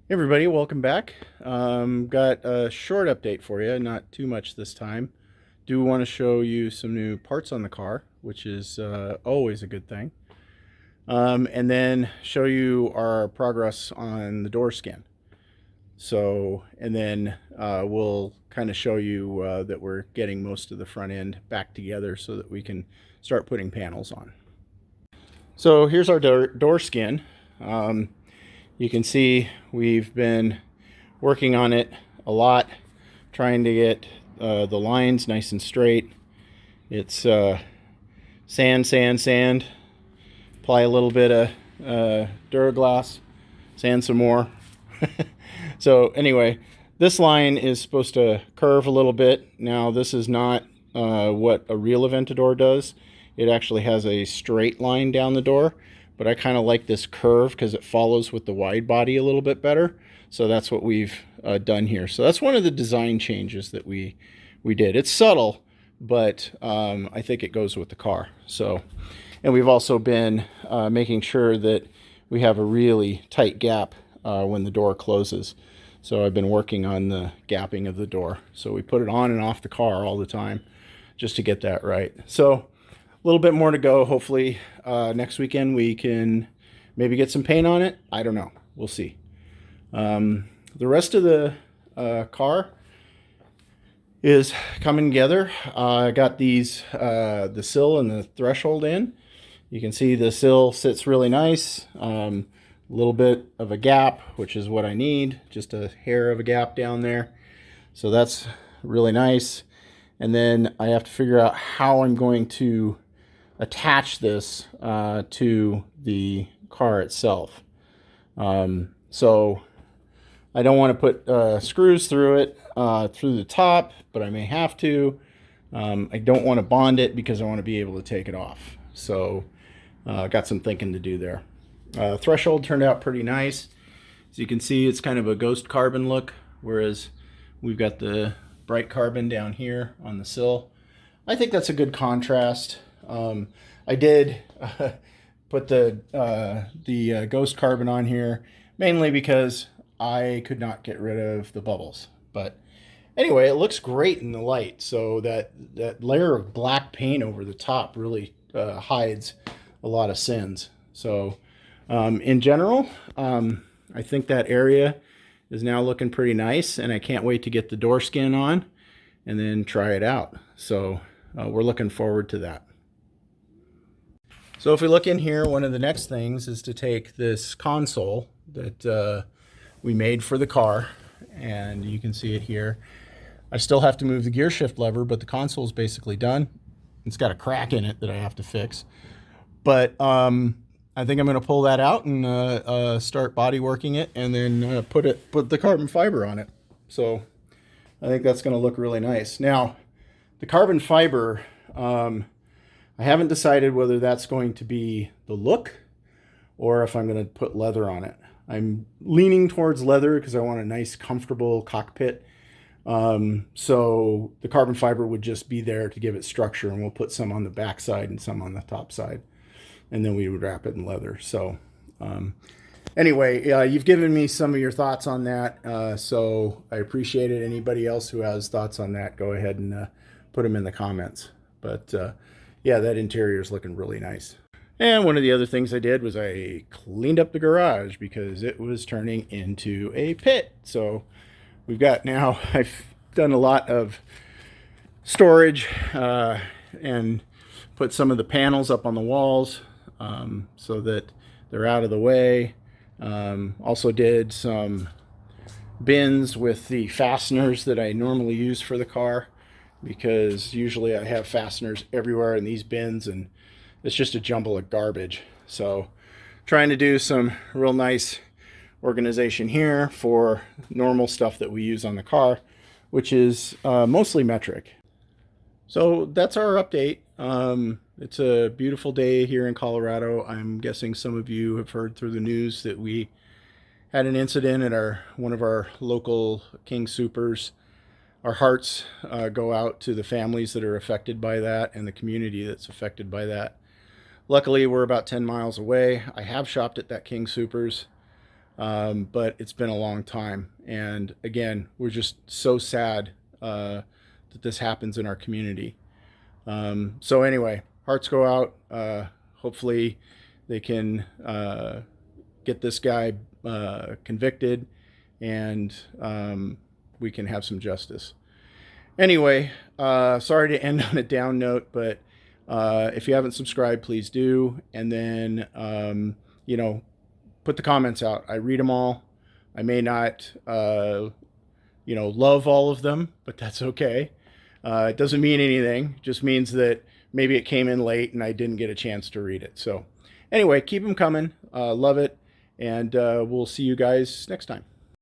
Hey everybody, welcome back. Got a short update for you, not too much this time. Do want to show you some new parts on the car, which is always a good thing. And then show you our progress on the door skin. And then we'll kind of show you that we're getting most of the front end back together so that we can start putting panels on. So here's our door skin. You can see we've been working on it a lot, trying to get the lines nice and straight. It's sand, sand, sand. Apply a little bit of Duraglass, sand some more. So anyway, this line is supposed to curve a little bit. Now this is not what a real Aventador does. It actually has a straight line down the door, but I kind of like this curve because it follows with the wide body a little bit better. So that's what we've done here. So that's one of the design changes that we did. It's subtle, but I think it goes with the car. So, and we've also been making sure that we have a really tight gap when the door closes. So I've been working on the gapping of the door. So we put it on and off the car all the time just to get that right. So a little bit more to go. Hopefully next weekend we can maybe get some paint on it. I don't know. We'll see. The rest of the car is coming together. I got these, the sill and the threshold in. You can see the sill sits really nice. A little bit of a gap, which is what I need. Just a hair of a gap down there. So that's really nice. And then I have to figure out how I'm going to attach this to the car itself. So I don't want to put screws through it, through the top, but I may have to. I don't want to bond it because I want to be able to take it off. So got some thinking to do there. Threshold turned out pretty nice. As you can see, it's kind of a ghost carbon look, whereas we've got the bright carbon down here on the sill. I think that's a good contrast. I did put the ghost carbon on here mainly because I could not get rid of the bubbles. But anyway, it looks great in the light. So that layer of black paint over the top really hides a lot of sins. So in general, I think that area is now looking pretty nice, and I can't wait to get the door skin on and then try it out. So we're looking forward to that. So if we look in here, one of the next things is to take this console that we made for the car, and you can see it here. I still have to move the gear shift lever, but the console is basically done. It's got a crack in it that I have to fix. But I think I'm going to pull that out and start body working it, and then put the carbon fiber on it. So I think that's going to look really nice. Now, the carbon fiber, I haven't decided whether that's going to be the look or if I'm going to put leather on it. I'm leaning towards leather because I want a nice, comfortable cockpit. So the carbon fiber would just be there to give it structure, and we'll put some on the back side and some on the top side. And then we would wrap it in leather. So anyway, you've given me some of your thoughts on that. So I appreciate it. Anybody else who has thoughts on that, go ahead and put them in the comments. But yeah, that interior is looking really nice. And one of the other things I did was I cleaned up the garage because it was turning into a pit. So we've got now, I've done a lot of storage and put some of the panels up on the walls so that they're out of the way. Also did some bins with the fasteners that I normally use for the car, because usually I have fasteners everywhere in these bins and it's just a jumble of garbage. So trying to do some real nice organization here for normal stuff that we use on the car, which is mostly metric. So that's our update. It's a beautiful day here in Colorado. I'm guessing some of you have heard through the news that we had an incident at one of our local King Soopers. Our hearts go out to the families that are affected by that and the community that's affected by that. Luckily, we're about 10 miles away. I have shopped at that King Soopers. but it's been a long time. And again, we're just so sad that this happens in our community. So anyway, hearts go out. Hopefully they can get this guy convicted, and we can have some justice. Anyway, sorry to end on a down note, but if you haven't subscribed, please do. And then, put the comments out. I read them all. I may not, love all of them, but that's okay. It doesn't mean anything. It just means that maybe it came in late and I didn't get a chance to read it. So anyway, keep them coming. Love it. And we'll see you guys next time.